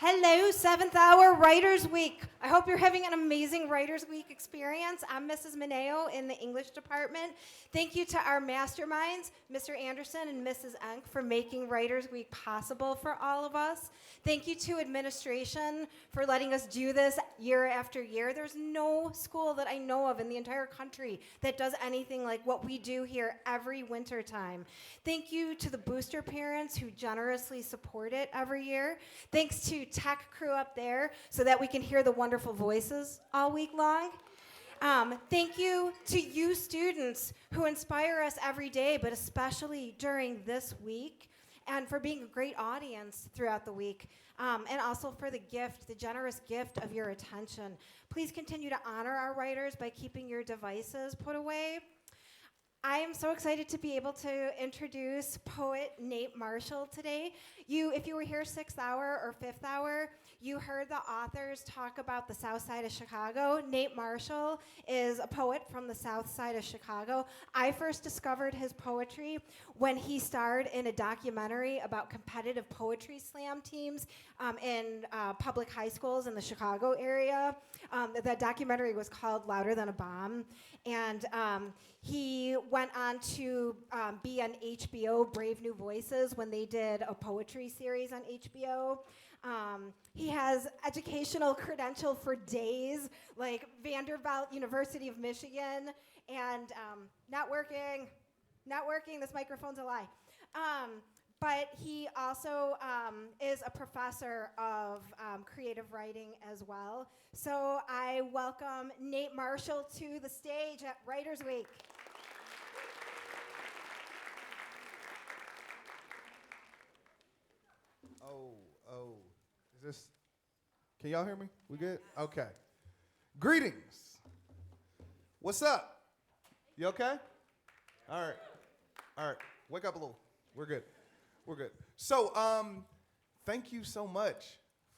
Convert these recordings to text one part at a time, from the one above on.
Hello, 7th Hour Writers Week. I hope you're having an amazing Writers Week experience. I'm Mrs. Mineo in the English department. Thank you to our masterminds, Mr. Anderson and Mrs. Enck, for making Writers Week possible for all of us. Thank you to administration for letting us do this year after year. There's no school that I know of in the entire country that does anything like what we do here every winter time. Thank you to the booster parents who generously support it every year. Thanks to tech crew up there so that we can hear the wonderful voices all week long. Thank you to you students who inspire us every day, but especially during this week, and for being a great audience throughout the week, and also for the gift, the generous gift of your attention. Please continue to honor our writers by keeping your devices put away. I am so excited to be able to introduce poet Nate Marshall today. If you were here 6th hour or 5th hour, you heard the authors talk about the South Side of Chicago. Nate Marshall is a poet from the South Side of Chicago. I first discovered his poetry when he starred in a documentary about competitive poetry slam teams in public high schools in the Chicago area. That documentary was called Louder Than a Bomb. And he went on to be on HBO, Brave New Voices, when they did a poetry series on HBO. He has educational credential for days, like Vanderbilt, University of Michigan, and not working, this microphone's a lie. But he also is a professor of creative writing as well. So I welcome Nate Marshall to the stage at Writers Week. Is this, can y'all hear me? We good? Okay. Greetings. What's up? You okay? All right. Wake up a little. We're good. So, thank you so much,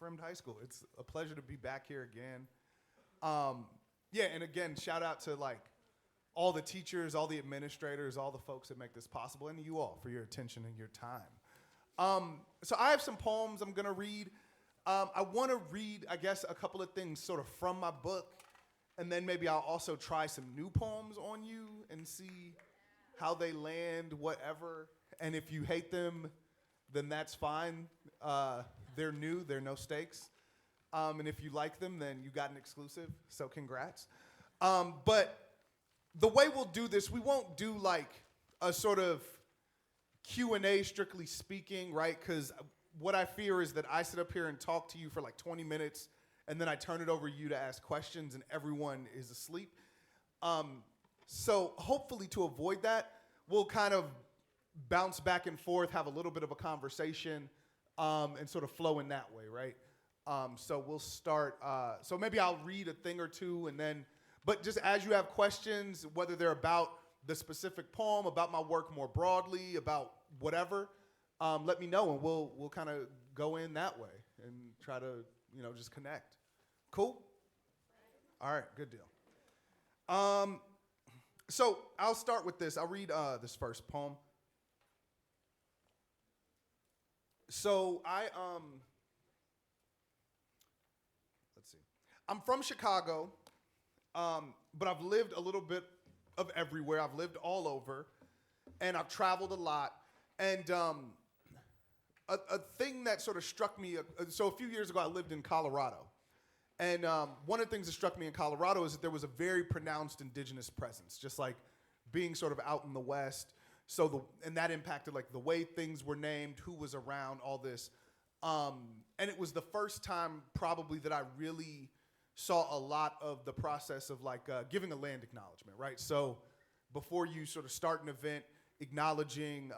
Fremd High School. It's a pleasure to be back here again. And again, shout out to all the teachers, all the administrators, all the folks that make this possible, and you all for your attention and your time. So I have some poems I'm gonna read. I want to read, I guess, a couple of things sort of from my book, and then maybe I'll also try some new poems on you and see how they land, whatever. And if you hate them, then that's fine. They're new, they're no stakes. And if you like them, then you got an exclusive, so congrats. But the way we'll do this, we won't do a sort of Q&A, strictly speaking, right? Because what I fear is that I sit up here and talk to you for 20 minutes, and then I turn it over to you to ask questions, and everyone is asleep. So hopefully to avoid that, we'll kind of bounce back and forth, have a little bit of a conversation, and sort of flow in that way, right? So we'll start. So maybe I'll read a thing or two, but just as you have questions, whether they're about the specific poem, about my work more broadly, about whatever, let me know, and we'll kind of go in that way and try to, just connect. Cool? All right, good deal. So I'll start with this. I'll read this first poem. So let's see. I'm from Chicago, but I've lived a little bit of everywhere. I've lived all over, and I've traveled a lot. And a thing that sort of struck me, so a few years ago I lived in Colorado. And one of the things that struck me in Colorado is that there was a very pronounced indigenous presence, just like being sort of out in the West. And that impacted the way things were named, who was around, all this. And it was the first time probably that I really saw a lot of the process of giving a land acknowledgement, right? So before you sort of start an event, acknowledging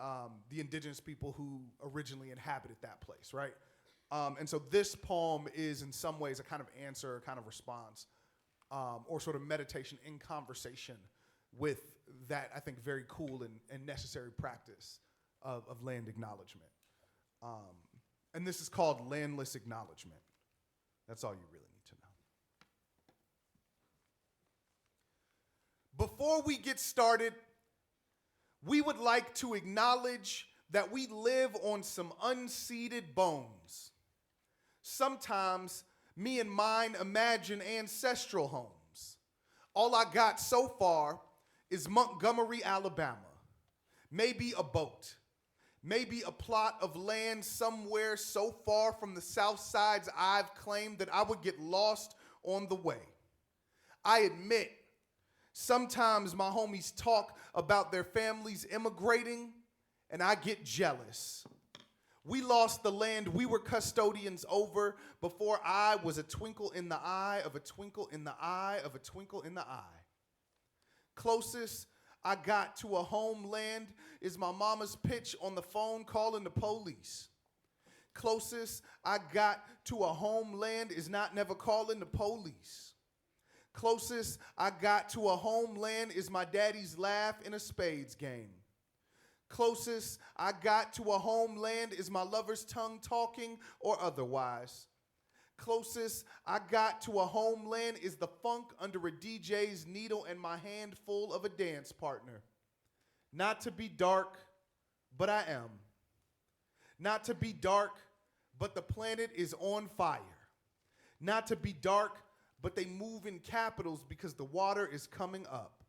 the indigenous people who originally inhabited that place, right? And so this poem is in some ways a kind of answer, a kind of response, or sort of meditation in conversation with that, I think, very cool and necessary practice of land acknowledgement. And this is called landless acknowledgement. That's all you really need to know. Before we get started, we would like to acknowledge that we live on some unceded bones, Sometimes me and mine imagine ancestral homes. All I got so far is Montgomery, Alabama. Maybe a boat. Maybe a plot of land somewhere so far from the south sides I've claimed that I would get lost on the way. I admit, sometimes my homies talk about their families immigrating, and I get jealous. We lost the land we were custodians over before I was a twinkle in the eye of a twinkle in the eye of a twinkle in the eye. Closest I got to a homeland is my mama's pitch on the phone calling the police. Closest I got to a homeland is not never calling the police. Closest I got to a homeland is my daddy's laugh in a spades game. Closest I got to a homeland is my lover's tongue talking or otherwise. Closest I got to a homeland is the funk under a DJ's needle and my hand full of a dance partner. Not to be dark, but I am. Not to be dark, but the planet is on fire. Not to be dark, but they move in capitals because the water is coming up.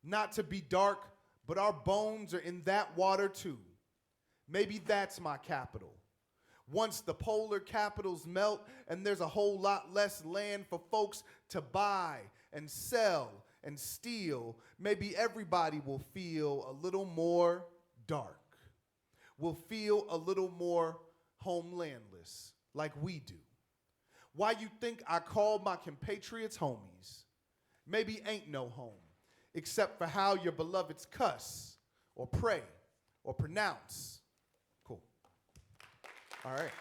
Not to be dark, but our bones are in that water too. Maybe that's my capital. Once the polar capitals melt and there's a whole lot less land for folks to buy and sell and steal, maybe everybody will feel a little more dark. Will feel a little more homelandless like we do. Why you think I call my compatriots homies? Maybe ain't no home, except for how your beloveds cuss or pray or pronounce. Cool. All right.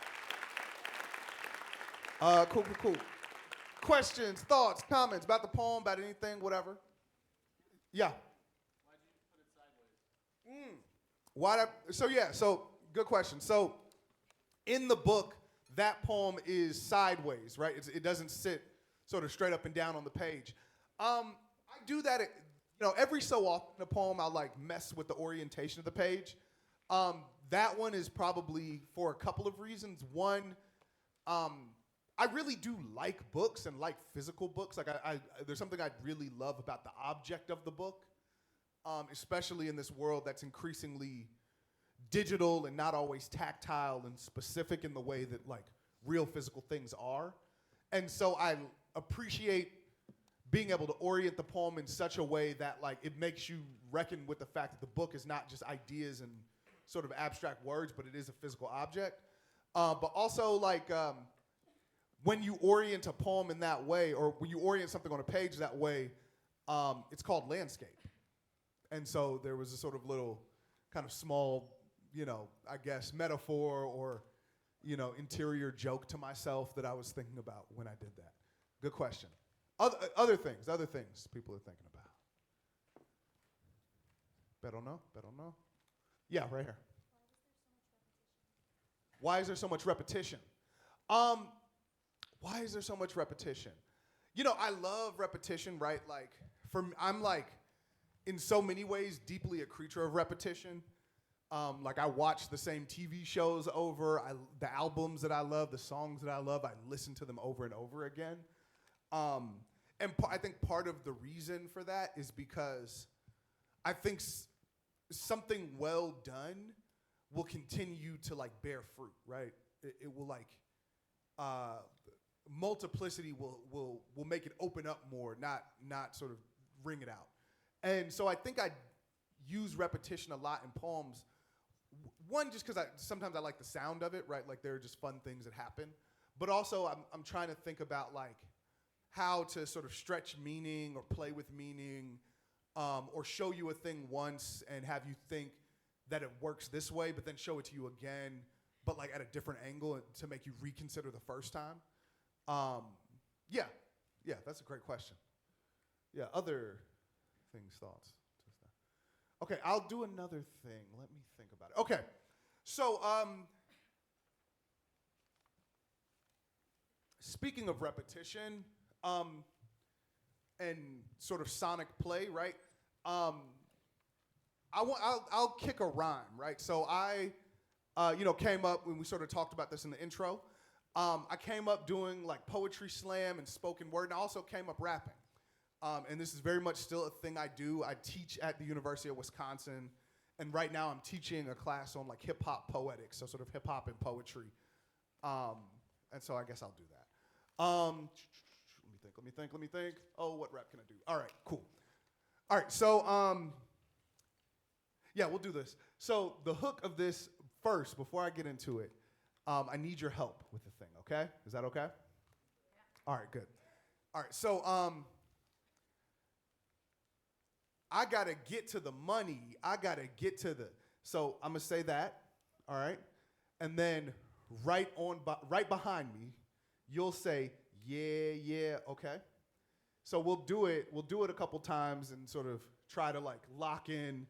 Cool. Questions, thoughts, comments about the poem, about anything, whatever? Yeah. Why did you put it sideways? So good question. So in the book, that poem is sideways, right? It doesn't sit sort of straight up and down on the page. I do that, every so often in a poem, I'll like mess with the orientation of the page. That one is probably for a couple of reasons. One, I really do like books and like physical books. Like there's something I really love about the object of the book, especially in this world that's increasingly digital and not always tactile and specific in the way that like real physical things are. And so I appreciate being able to orient the poem in such a way that like it makes you reckon with the fact that the book is not just ideas and sort of abstract words, but it is a physical object. But also like when you orient a poem in that way, or when you orient something on a page that way, it's called landscape. And so there was a sort of little kind of small, I guess metaphor or, interior joke to myself that I was thinking about when I did that. Good question. Other things people are thinking about. Better know? Yeah, right here. Why is there so much repetition? Why is there so much repetition? I love repetition, right? Like, I'm like, in so many ways, deeply a creature of repetition. Like I watch the same TV shows over, the albums that I love, the songs that I love, I listen to them over and over again. And I think part of the reason for that is because I think something well done will continue to like bear fruit, right? It will like, multiplicity will make it open up more, not sort of wring it out. And so I think I use repetition a lot in poems. One, just because sometimes I like the sound of it, right? Like there are just fun things that happen. But also I'm trying to think about like how to sort of stretch meaning or play with meaning, or show you a thing once and have you think that it works this way, but then show it to you again, but like at a different angle to make you reconsider the first time. Yeah, that's a great question. Yeah, other things, thoughts. Okay, I'll do another thing. Let me think about it. Okay, so speaking of repetition and sort of sonic play, right? I'll kick a rhyme, right? So I came up when we sort of talked about this in the intro. I came up doing like poetry slam and spoken word, and I also came up rapping. And this is very much still a thing I do. I teach at the University of Wisconsin, and right now I'm teaching a class on like hip hop poetics, so sort of hip hop and poetry. And so I guess I'll do that. Let me think. Oh, what rap can I do? All right, cool. All right, so yeah, we'll do this. So the hook of this first, before I get into it, I need your help with the thing, okay? Is that okay? Yeah. All right, good. All right, so I gotta get to the money. I gotta get to the. So I'm gonna say that, all right, and then right behind me, you'll say yeah, okay. So we'll do it a couple times and sort of try to like lock in,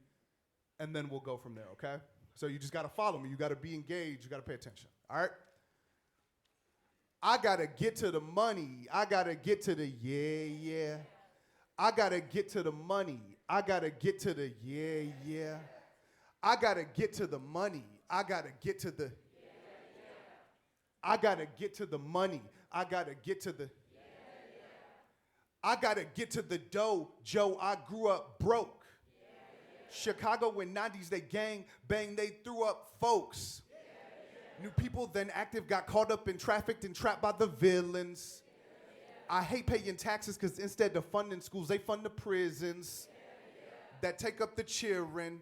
and then we'll go from there, okay? So you just gotta follow me. You gotta be engaged. You gotta pay attention. All right. I gotta get to the money. I gotta get to the yeah. I gotta get to the money. I gotta get to the yeah. I gotta get to the money. I gotta get to the. I gotta get to the money. I gotta get to the. I gotta get to the dough, Joe. I grew up broke. Chicago in 90s, they gang bang, they threw up folks. New people then active, got caught up in trafficked and trapped by the villains. I hate paying taxes because instead of funding schools, they fund the prisons that take up the children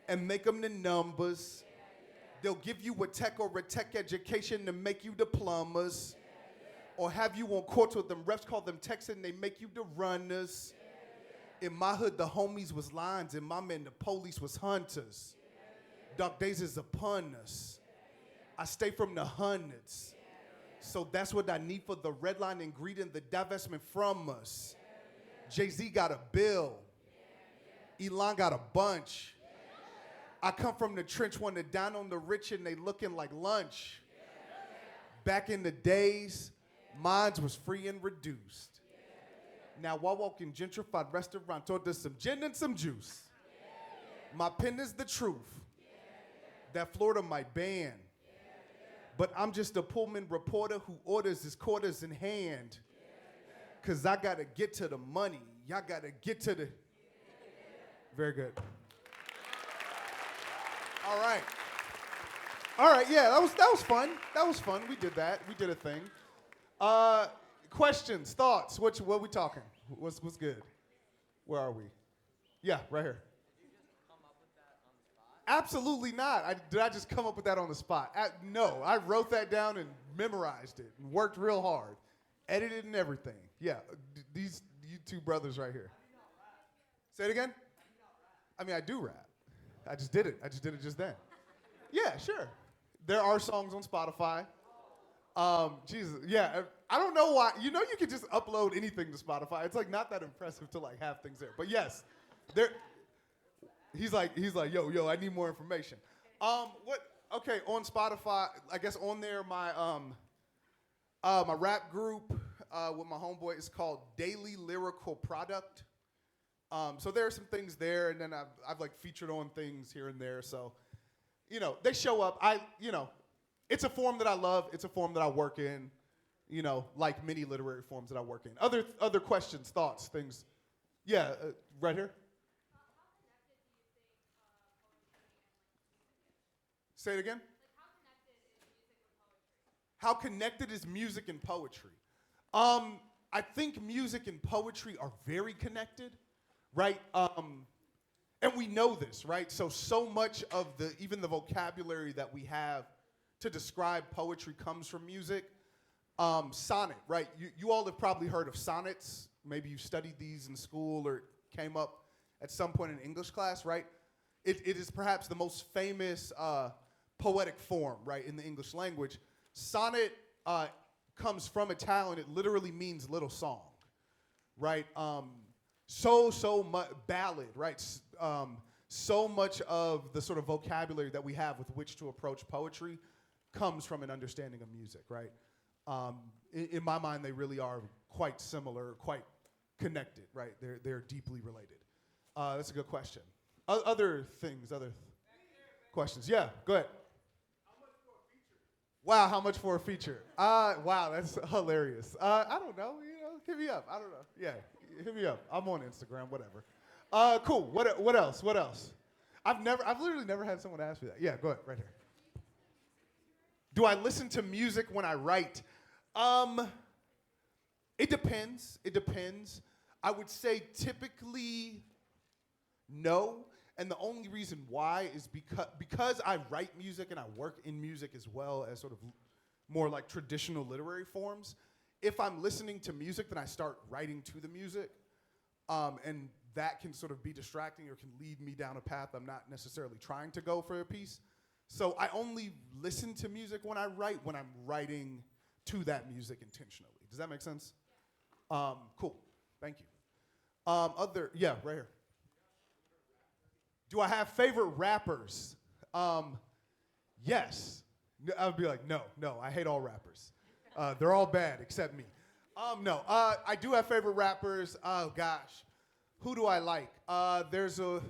and make them the numbers. They'll give you a tech or a tech education to make you the plumbers. Or have you on courts with them reps, call them techs and they make you the runners. In my hood, the homies was lions. In my men, the police was hunters. Dark days is upon us. I stay from the hundreds. So that's what I need for the red line ingredient, the divestment from us. Jay-Z got a bill. Elon got a bunch. I come from the trench, want to down on the rich and they looking like lunch. Back in the days, mines was free and reduced. Now I walk in gentrified restaurant, order some gin and some juice. My pen is the truth. That Florida might ban. But I'm just a Pullman reporter who orders his quarters in hand. Cause I gotta get to the money. Y'all gotta get to the. Very good. All right. All right, yeah, that was fun. That was fun. We did that. We did a thing. Questions, thoughts? What we talking? What's good? Where are we? Yeah, right here. Absolutely not. Did I just come up with that on the spot? No, I wrote that down and memorized it and worked real hard, edited and everything. Yeah, you two brothers right here. Say it again. I mean, I do rap. I just did it. Just then. Yeah, sure. There are songs on Spotify. Jesus, yeah. I don't know why. You know, you can just upload anything to Spotify. It's like not that impressive to like have things there. But yes, there. He's like, yo, I need more information. What? Okay, on Spotify, I guess on there, my my rap group with my homeboy is called Daily Lyrical Product. So there are some things there, and then I've like featured on things here and there. So, you know, they show up. It's a form that I love. It's a form that I work in. You know, like many literary forms that I work in. Other questions, thoughts, things. Yeah, right here. Say it again. How connected is music and poetry? I think music and poetry are very connected, right? And we know this, right? So much of even the vocabulary that we have to describe poetry comes from music. Sonnet, right? You all have probably heard of sonnets. Maybe you studied these in school or came up at some point in English class, right? It is perhaps the most famous poetic form, right, in the English language. Sonnet comes from Italian. It literally means little song, right? So much ballad, right? So much of the sort of vocabulary that we have with which to approach poetry comes from an understanding of music, right? In my mind, they really are quite similar, quite connected, right? They're deeply related. That's a good question. Other things, questions? Yeah, go ahead. Wow, how much for a feature? Wow, that's hilarious. I don't know, hit me up. I don't know. Yeah, hit me up. I'm on Instagram, whatever. Cool. What else? What else? I've literally never had someone ask me that. Yeah, go ahead, right here. Do I listen to music when I write? It depends. It depends. I would say typically no. And the only reason why is because I write music and I work in music as well as sort of more like traditional literary forms. If I'm listening to music, then I start writing to the music. And that can sort of be distracting or can lead me down a path I'm not necessarily trying to go for a piece. So I only listen to music when I write, when I'm writing to that music intentionally. Does that make sense? Cool. Thank you. Yeah, right here. Do I have favorite rappers? Yes. I would be like, no, I hate all rappers. They're all bad except me. No, I do have favorite rappers. Oh gosh, who do I like? There's a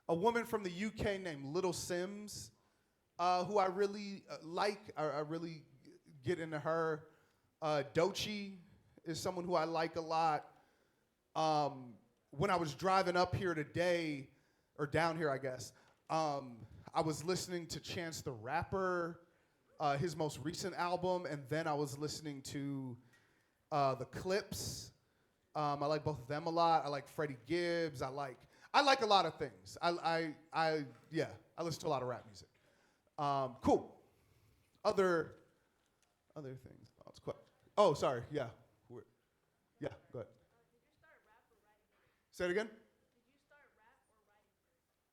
woman from the UK named Little Sims, who I really like. I really get into her. Doechii is someone who I like a lot. When I was driving up here today, or down here, I guess, I was listening to Chance the Rapper, his most recent album, and then I was listening to the Clips. I like both of them a lot. I like Freddie Gibbs. I like a lot of things. I listen to a lot of rap music. Cool. Other things. Oh, sorry. Yeah. Yeah. Go ahead. Say it again.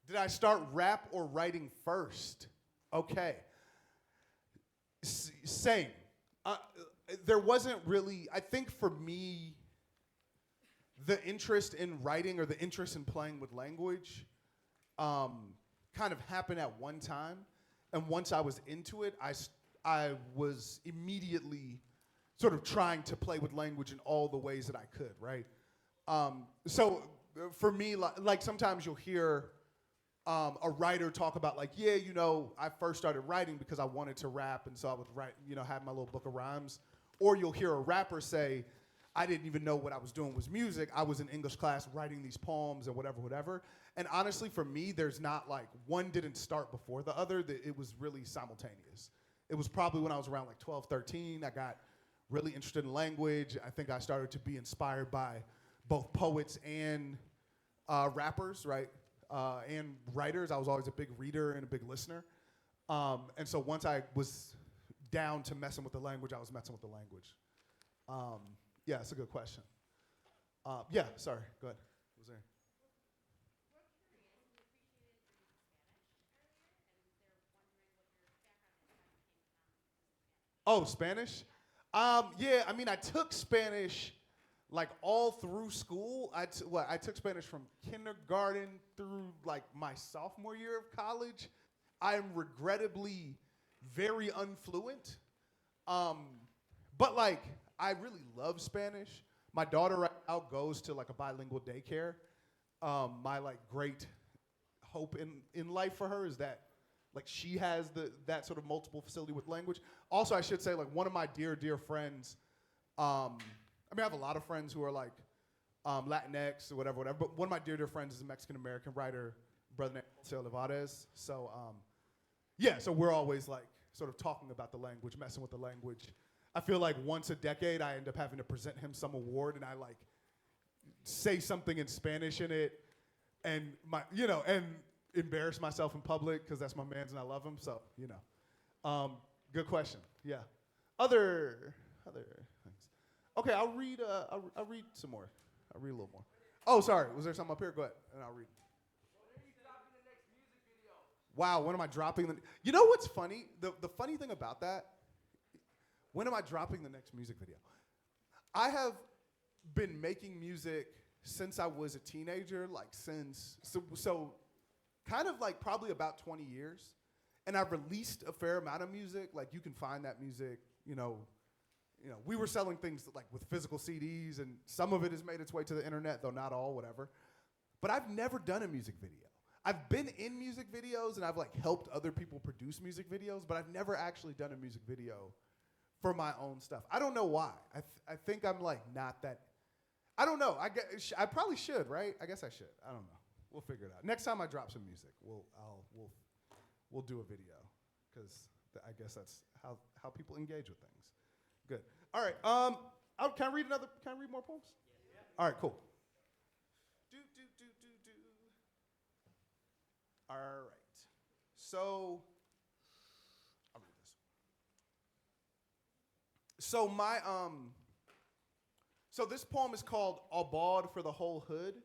Did I start rap or writing first? Okay. Same. There wasn't really, I think for me, the interest in writing or the interest in playing with language kind of happened at one time. And once I was into it, I was immediately sort of trying to play with language in all the ways that I could, right? So for me, like sometimes you'll hear a writer talk about like, yeah, I first started writing because I wanted to rap, and so I would write, have my little book of rhymes. Or you'll hear a rapper say, I didn't even know what I was doing was music. I was in English class writing these poems and whatever. And honestly, for me, there's not like, one didn't start before the other. It was really simultaneous. It was probably when I was around like 12, 13, I got really interested in language. I think I started to be inspired by both poets and rappers, right? And writers. I was always a big reader and a big listener. And so once I was down to messing with the language, I was messing with the language. Yeah, it's a good question. Yeah, sorry, go ahead. What was there? Oh, Spanish? Yeah, I mean, I took Spanish like all through school. I took Spanish from kindergarten through like my sophomore year of college. I am regrettably very unfluent. But like, I really love Spanish. My daughter right now goes to like a bilingual daycare. My like great hope in life for her is that like she has that sort of multiple facility with language. Also, I should say like one of my dear friends, I have a lot of friends who are like Latinx or whatever, but one of my dear friends is a Mexican-American writer, brother named Jose Olivares. So yeah, so we're always like sort of talking about the language, messing with the language. I feel like once a decade, I end up having to present him some award, and I like say something in Spanish in it, and and embarrass myself in public because that's my man's and I love him. So good question. Yeah. Other things. Okay, I'll read some more. I'll read a little more. Oh, sorry. Was there something up here? Go ahead, and I'll read. Wow, when am I dropping the? You know what's funny? The funny thing about that. When am I dropping the next music video? I have been making music since I was a teenager, like so kind of like probably about 20 years. And I've released a fair amount of music. Like you can find that music, we were selling things like with physical CDs, and some of it has made its way to the internet, though not all, whatever. But I've never done a music video. I've been in music videos and I've like helped other people produce music videos, but I've never actually done a music video for my own stuff. I don't know why. I think I'm like not that. I don't know. I probably should, right? I guess I should. I don't know. We'll figure it out. Next time I drop some music, we'll do a video because I guess that's how people engage with things. Good. All right. Can I read more poems? Yeah. All right. Cool. All right. So I'll read this. So so this poem is called "Abad for the Whole Hood,"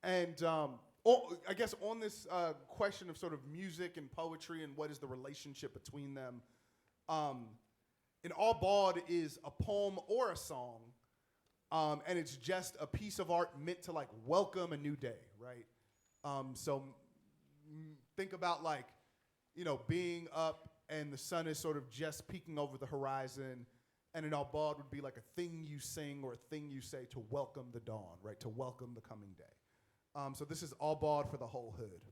and I guess on this question of sort of music and poetry and what is the relationship between them, an Abad is a poem or a song, and it's just a piece of art meant to like welcome a new day, right? Think about like, being up and the sun is sort of just peeking over the horizon, and an Abad would be like a thing you sing or a thing you say to welcome the dawn, right? To welcome the coming day. So this is Abad for the whole hood.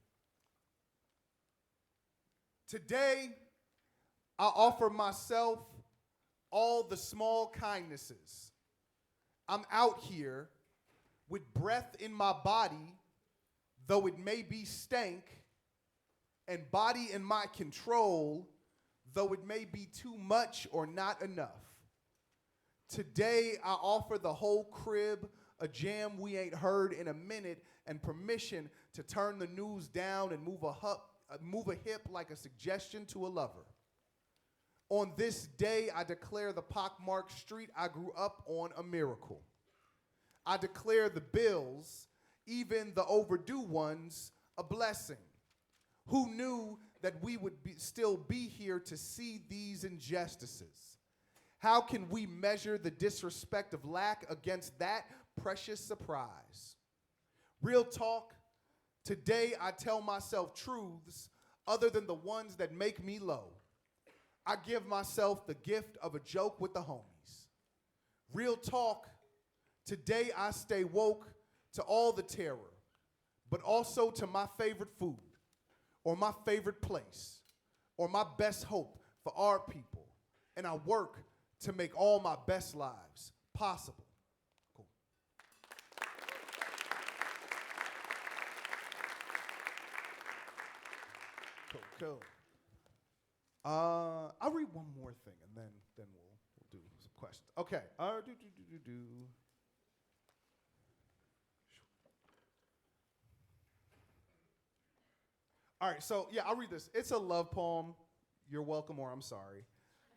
Today, I offer myself all the small kindnesses. I'm out here with breath in my body, though it may be stank, and body in my control, though it may be too much or not enough. Today, I offer the whole crib a jam we ain't heard in a minute and permission to turn the news down and move a hip like a suggestion to a lover. On this day, I declare the pockmarked street I grew up on a miracle. I declare the bills, even the overdue ones, a blessing. Who knew that we would still be here to see these injustices? How can we measure the disrespect of lack against that precious surprise? Real talk, today I tell myself truths other than the ones that make me low. I give myself the gift of a joke with the homies. Real talk, today I stay woke to all the terror, but also to my favorite food, or my favorite place, or my best hope for our people. And I work to make all my best lives possible. Cool. Cool. I'll read one more thing, and then we'll do some questions. Okay. All right, so yeah, I'll read this. It's a love poem. You're welcome, or I'm sorry.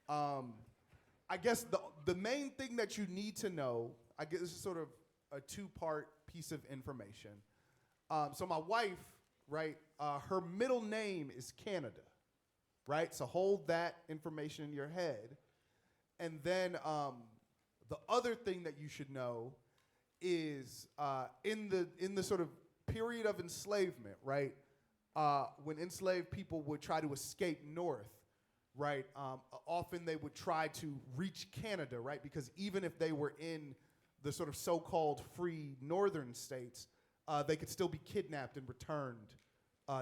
I guess the main thing that you need to know, I guess this is sort of a two-part piece of information. So my wife, right, her middle name is Canada, right? So hold that information in your head. And then the other thing that you should know is in the sort of period of enslavement, right? When enslaved people would try to escape north, right, often they would try to reach Canada, right, because even if they were in the sort of so-called free northern states, they could still be kidnapped and returned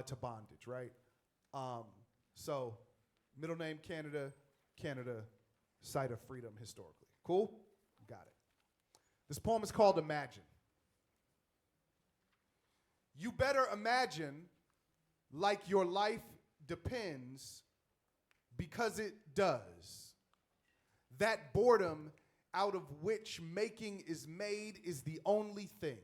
to bondage, right? So middle name Canada, site of freedom historically. Cool? Got it. This poem is called Imagine. You better imagine like your life depends, because it does. That boredom out of which making is made is the only thing.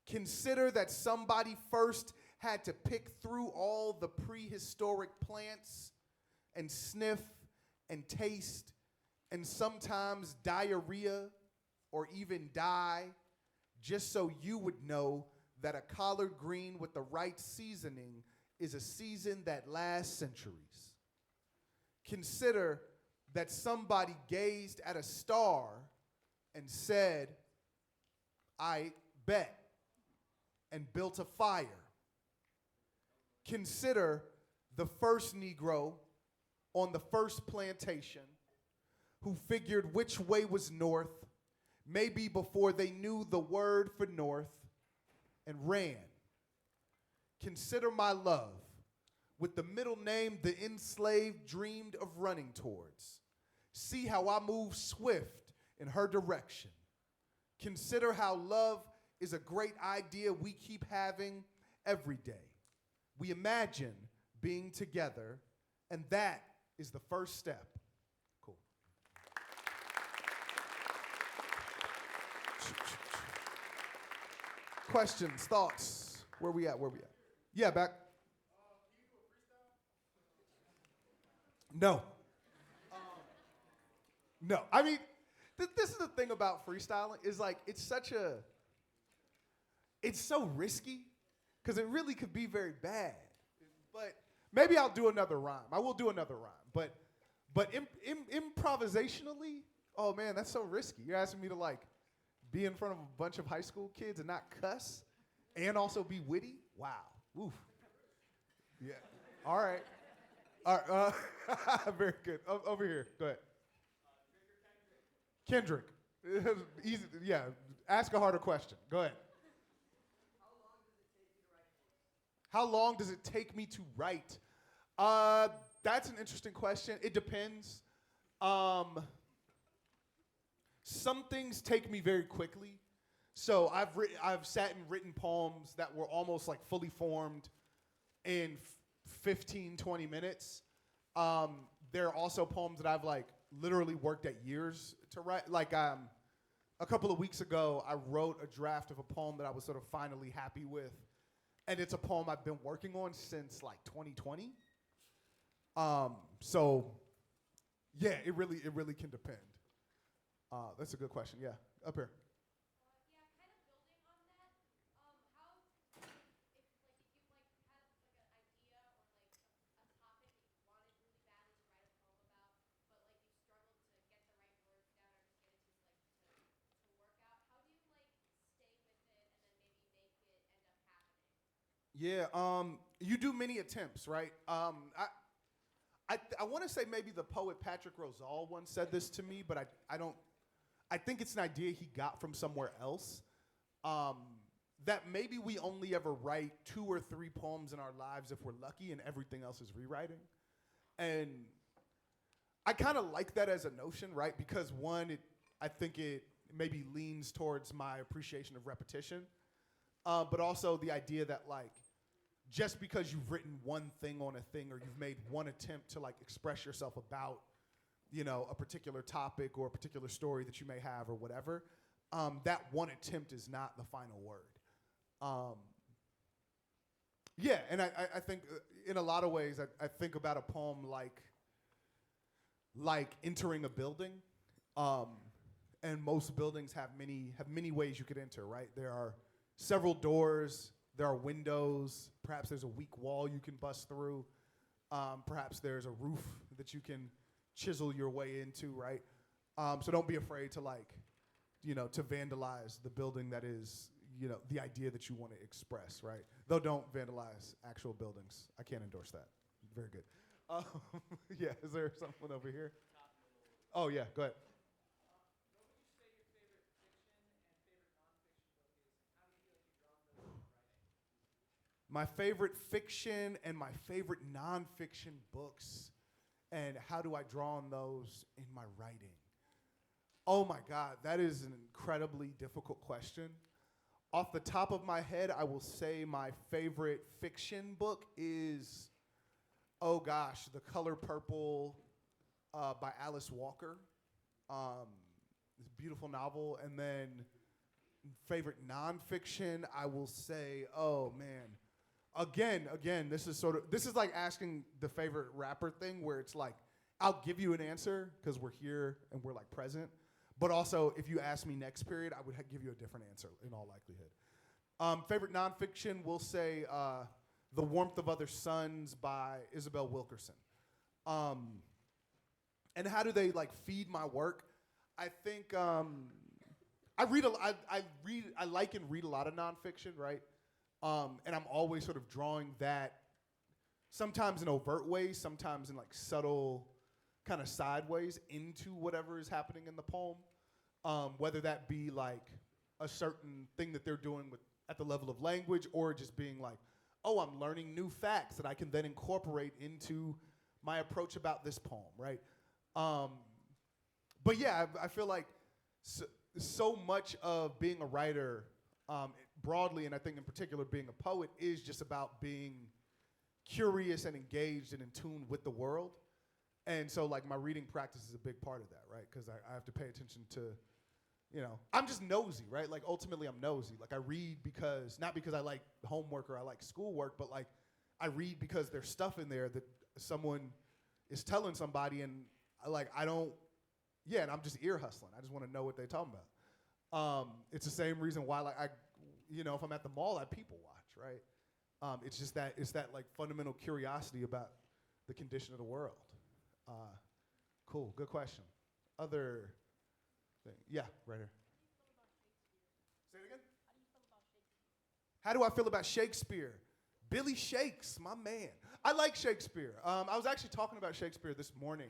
Consider that somebody first had to pick through all the prehistoric plants and sniff and taste and sometimes diarrhea or even die just so you would know that a collard green with the right seasoning is a season that lasts centuries. Consider that somebody gazed at a star and said, I bet, and built a fire. Consider the first Negro on the first plantation who figured which way was north, maybe before they knew the word for north, and ran. Consider my love, with the middle name the enslaved dreamed of running towards. See how I move swift in her direction. Consider how love is a great idea we keep having every day. We imagine being together, and that is the first step. Cool. Questions, thoughts? Where we at? Yeah, back. No. No. I mean, this is the thing about freestyling is like it's so risky because it really could be very bad. But maybe I'll do another rhyme. I will do another rhyme. But improvisationally, oh man, that's so risky. You're asking me to like be in front of a bunch of high school kids and not cuss and also be witty? Wow. Oof. Yeah. All right. All right. Very good. Over here. Go ahead. Kendrick. Easy. Yeah. Ask a harder question. Go ahead. How long does it take me to write? That's an interesting question. It depends. Some things take me very quickly. So I've sat and written poems that were almost like fully formed in 15, 20 minutes. There are also poems that I've like literally worked at years to write. Like a couple of weeks ago, I wrote a draft of a poem that I was sort of finally happy with. And it's a poem I've been working on since like 2020. So yeah, it really can depend. That's a good question. Yeah, up here. Yeah, kind of building on that. How, if you had like an idea or like a topic that you wanted really badly to write a poem about, but like you struggled to get the right words down or just get it to work out. How do you like stay with it and then maybe make it end up happening? Yeah, you do many attempts, right? I want to say maybe the poet Patrick Rosal once said this to me, but I don't. I think it's an idea he got from somewhere else. That maybe we only ever write 2 or 3 poems in our lives if we're lucky, and everything else is rewriting. And I kind of like that as a notion, right? Because one, I think it maybe leans towards my appreciation of repetition, but also the idea that like just because you've written one thing on a thing or you've made one attempt to like express yourself about, you know, a particular topic or a particular story that you may have or whatever, that one attempt is not the final word. Yeah, and I think in a lot of ways, I think about a poem like entering a building, and most buildings have many ways you could enter, right? There are several doors, there are windows, perhaps there's a weak wall you can bust through, perhaps there's a roof that you can chisel your way into, right? So don't be afraid to like, you know, to vandalize the building that is, you know, the idea that you want to express, right? Though don't vandalize actual buildings. I can't endorse that. Very good. Yeah, is there someone over here? Oh yeah, go ahead. My favorite fiction and my favorite nonfiction books, and how do I draw on those in my writing? Oh my God, that is an incredibly difficult question. Off the top of my head, I will say my favorite fiction book is, oh gosh, The Color Purple by Alice Walker. It's a beautiful novel. And then favorite nonfiction, I will say, oh man. Again, this is like asking the favorite rapper thing where it's like, I'll give you an answer because we're here and we're like present. But also, if you ask me next period, I would give you a different answer in all likelihood. Favorite nonfiction, we'll say The Warmth of Other Suns by Isabel Wilkerson. And how do they like feed my work? I think I like and read a lot of nonfiction, right? And I'm always sort of drawing that, sometimes in overt ways, sometimes in like subtle, kind of sideways into whatever is happening in the poem. Whether that be like a certain thing that they're doing at the level of language, or just being like oh, I'm learning new facts that I can then incorporate into my approach about this poem, right? But yeah, I feel like so much of being a writer, broadly, and I think in particular being a poet, is just about being curious and engaged and in tune with the world. And so, like, my reading practice is a big part of that, right? Because I have to pay attention to, I'm just nosy, right? Like, ultimately, I'm nosy. Like, I read not because I like homework or I like schoolwork, but, like, I read because there's stuff in there that someone is telling somebody, and, and I'm just ear hustling. I just want to know what they're talking about. It's the same reason why, like, if I'm at the mall, I people watch, right? It's just that like fundamental curiosity about the condition of the world. Cool, good question. Other thing, yeah, right here. Say it again. How do I feel about Shakespeare? Billy Shakes, my man. I like Shakespeare. I was actually talking about Shakespeare this morning.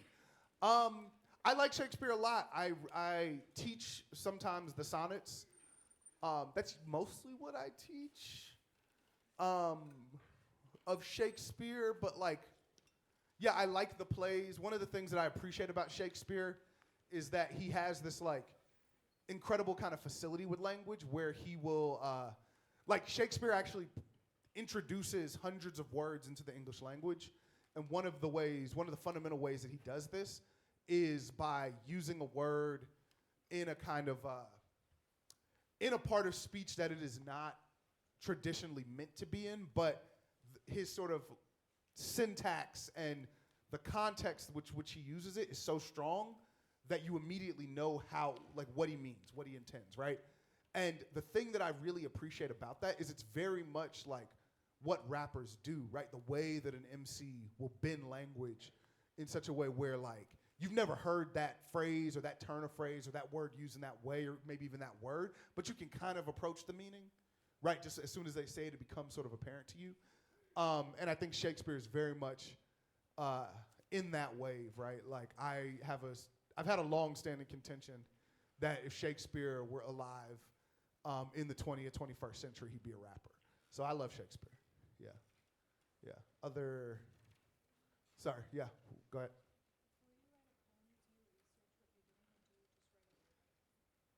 I like Shakespeare a lot. I teach sometimes the sonnets. That's mostly what I teach of Shakespeare, but yeah, I like the plays. One of the things that I appreciate about Shakespeare is that he has this incredible kind of facility with language where he will, Shakespeare actually introduces hundreds of words into the English language. And one of the fundamental ways that he does this is by using a word in a kind of, in a part of speech that it is not traditionally meant to be in, but his sort of syntax and the context which he uses it is so strong that you immediately know what he means, what he intends, right? And the thing that I really appreciate about that is it's very much like what rappers do, right? The way that an MC will bend language in such a way where you've never heard that phrase or that turn of phrase or that word used in that way or maybe even that word, but you can kind of approach the meaning, right? Just as soon as they say it, it becomes sort of apparent to you. And I think Shakespeare is very much in that wave, right? I've had a long-standing contention that if Shakespeare were alive in the 20th, 21st century, he'd be a rapper. So I love Shakespeare. Yeah. Sorry, yeah, go ahead.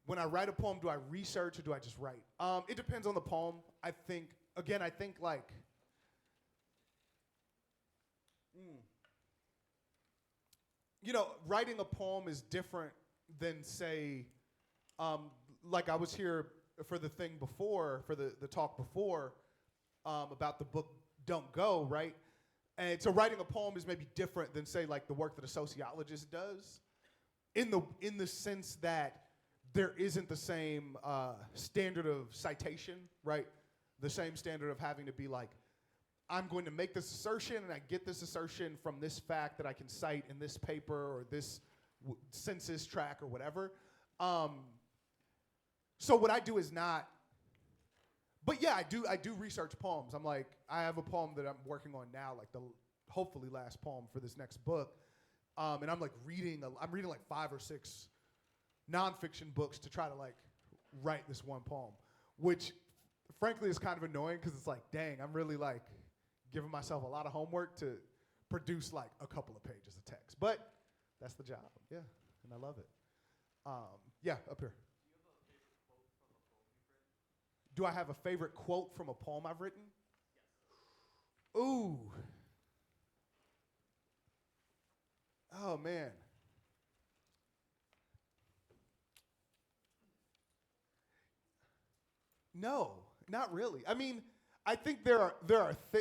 When I write a poem, do I research or do I just write? It depends on the poem. I think writing a poem is different than, say, I was here for the thing before, for the talk before, about the book Don't Go, right? And so writing a poem is maybe different than, say, the work that a sociologist does, in the sense that there isn't the same standard of citation, right? The same standard of having to be I'm going to make this assertion, and I get this assertion from this fact that I can cite in this paper or this census tract or whatever. So what I do is not, but yeah, I do research poems. I have a poem that I'm working on now, the hopefully last poem for this next book, and I'm reading 5 or 6 nonfiction books to try to write this one poem, which frankly is kind of annoying because it's dang, I'm really giving myself a lot of homework to produce a couple of pages of text, but that's the job, yeah, and I love it. Yeah, up here. Do I have a favorite quote from a poem I've written? Yes. Ooh. Oh man. No, not really. I mean, I think there are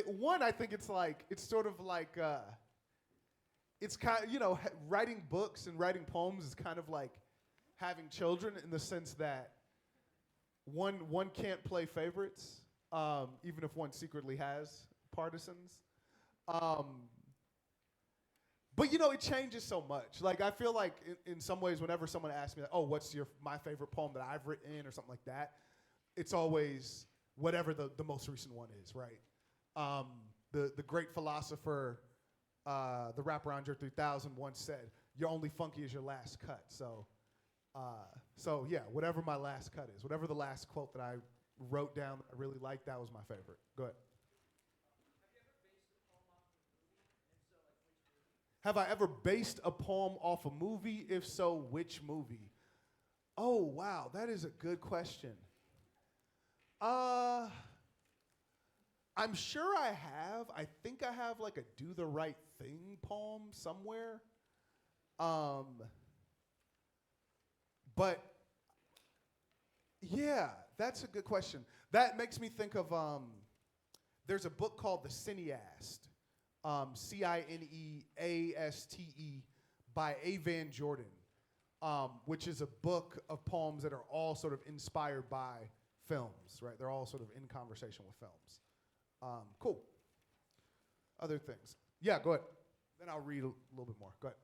one. I think it's sort of it's kind of, writing books and writing poems is kind of like having children in the sense that one can't play favorites, even if one secretly has partisans. But it changes so much. I feel like in some ways, whenever someone asks me, "Oh, what's my favorite poem that I've written?" or something like that, it's always whatever the most recent one is, right? The great philosopher, the rapper Andre 3000 once said, "You're only funky as your last cut." So yeah, whatever my last cut is, whatever the last quote that I wrote down that I really liked, that was my favorite. Go ahead. Have I ever based a poem off a movie? If so, which movie? Oh, wow, that is a good question. I'm sure I have. I think I have like a Do the Right Thing poem somewhere. But yeah, that's a good question. That makes me think of there's a book called The Cineast, Cineaste by A. Van Jordan, which is a book of poems that are all sort of inspired by films, right? They're all sort of in conversation with films. Cool. Other things. Yeah, go ahead. Then I'll read a little bit more. Go ahead.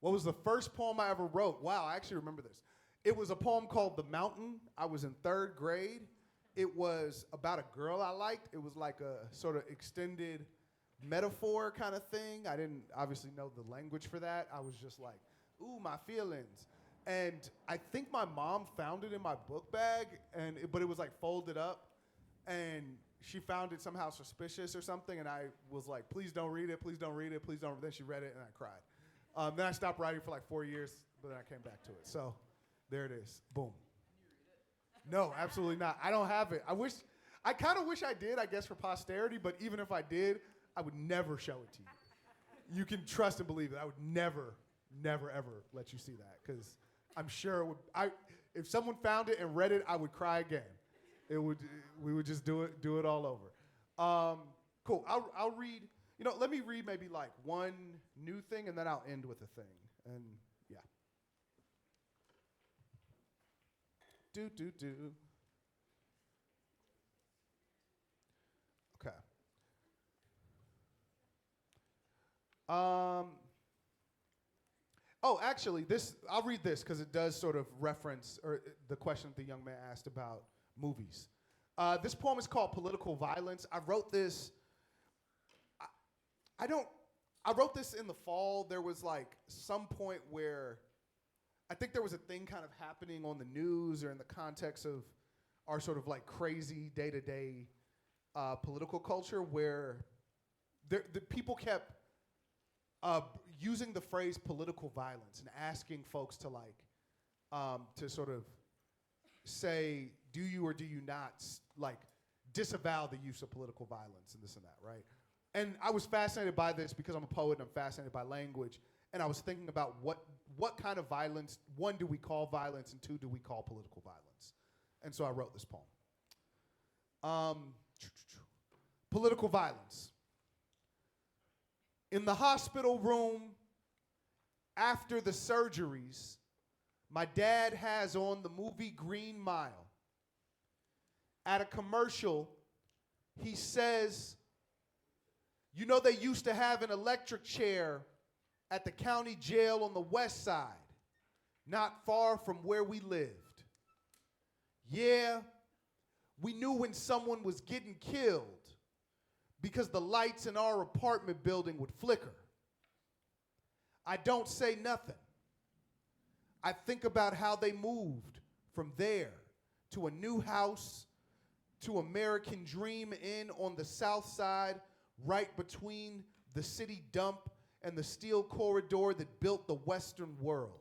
What was the first poem I ever wrote? Wow, I actually remember this. It was a poem called The Mountain. I was in 3rd grade. It was about a girl I liked. It was like a sort of extended metaphor kind of thing. I didn't obviously know the language for that. I was just like, ooh, my feelings. And I think my mom found it in my book bag, but it was like folded up. And she found it somehow suspicious or something. And I was like, please don't read it, please don't read it, please don't. Then she read it and I cried. Then I stopped writing for like 4 years, but then I came back to it. So there it is. Boom. No, absolutely not. I don't have it. I kind of wish I did, I guess, for posterity, but even if I did, I would never show it to you. You can trust and believe it. I would never, ever let you see that, because I'm sure it would, if someone found it and read it, I would cry again. We would just do it all over. Cool. I'll read, let me read maybe like one new thing, and then I'll end with a thing. And yeah. Okay. Oh, actually, I'll read this because it does sort of reference the question the young man asked about movies. This poem is called Political Violence. I wrote this. I wrote this in the fall. There was like some point where I think there was a thing kind of happening on the news or in the context of our sort of like crazy day-to-day political culture where the people kept using the phrase political violence and asking folks to like to sort of say, do you or do you not like disavow the use of political violence and this and that, right? And I was fascinated by this because I'm a poet and I'm fascinated by language. And I was thinking about what kind of violence, one, do we call violence, and two, do we call political violence? And so I wrote this poem. Political violence. In the hospital room, after the surgeries, my dad has on the movie Green Mile. At a commercial, he says, they used to have an electric chair at the county jail on the west side, not far from where we lived. Yeah, we knew when someone was getting killed because the lights in our apartment building would flicker. I don't say nothing. I think about how they moved from there to a new house, to American Dream Inn on the south side, right between the city dump and the steel corridor that built the Western world,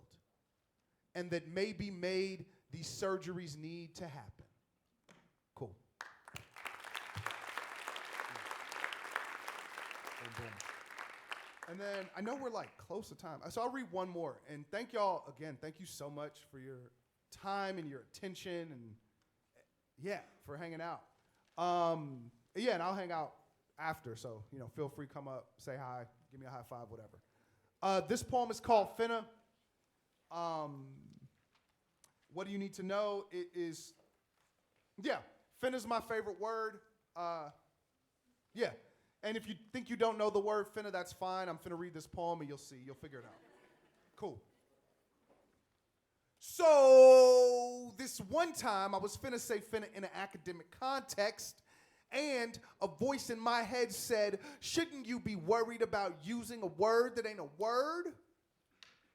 and that maybe made these surgeries need to happen. Cool. And then I know we're like close to time, so I'll read one more. And thank y'all again. Thank you so much for your time and your attention, and for hanging out. And I'll hang out after, so feel free to come up, say hi, give me a high five, whatever. This poem is called Finna. What do you need to know? It is, finna's my favorite word. And if you think you don't know the word finna, that's fine. I'm finna read this poem and you'll see, you'll figure it out. Cool. So this one time I was finna say finna in an academic context, and a voice in my head said, shouldn't you be worried about using a word that ain't a word?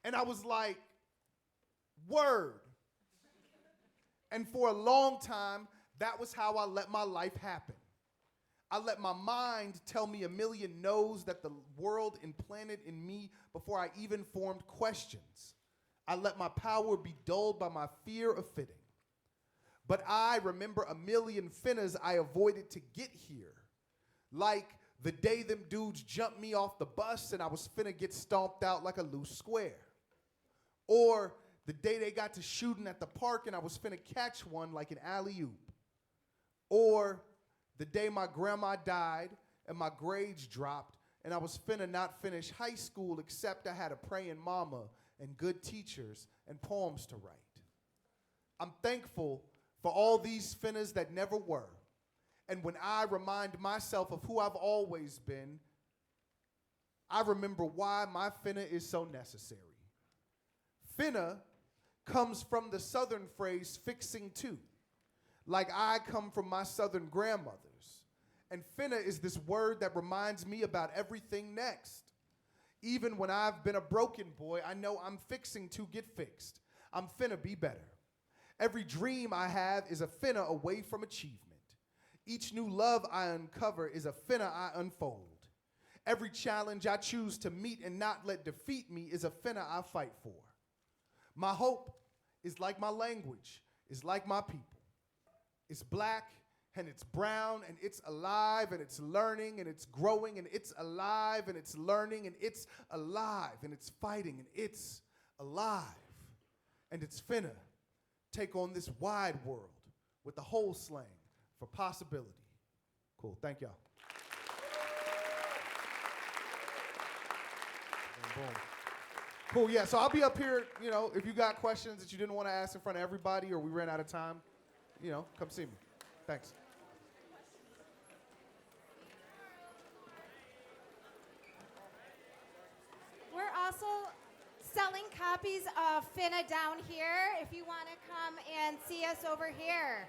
And I was like, word. And for a long time, that was how I let my life happen. I let my mind tell me a million no's that the world implanted in me before I even formed questions. I let my power be dulled by my fear of fitting. But I remember a million finnas I avoided to get here. Like the day them dudes jumped me off the bus and I was finna get stomped out like a loose square. Or the day they got to shooting at the park and I was finna catch one like an alley-oop. Or the day my grandma died and my grades dropped and I was finna not finish high school except I had a praying mama and good teachers and poems to write. I'm thankful for all these finnas that never were. And when I remind myself of who I've always been, I remember why my finna is so necessary. Finna comes from the southern phrase fixing to, like I come from my southern grandmothers. And finna is this word that reminds me about everything next. Even when I've been a broken boy, I know I'm fixing to get fixed. I'm finna be better. Every dream I have is a finna away from achievement. Each new love I uncover is a finna I unfold. Every challenge I choose to meet and not let defeat me is a finna I fight for. My hope is like my language, is like my people. It's black and it's brown and it's alive and it's learning and it's growing and it's alive and it's learning and it's alive and it's fighting and it's alive. And it's finna take on this wide world with the whole slang for possibility. Cool, thank y'all. Boom, boom. Cool, yeah, so I'll be up here, you know, if you got questions that you didn't want to ask in front of everybody or we ran out of time, you know, come see me. Thanks. We're also selling copies of Finna down here if you want to come and see us over here.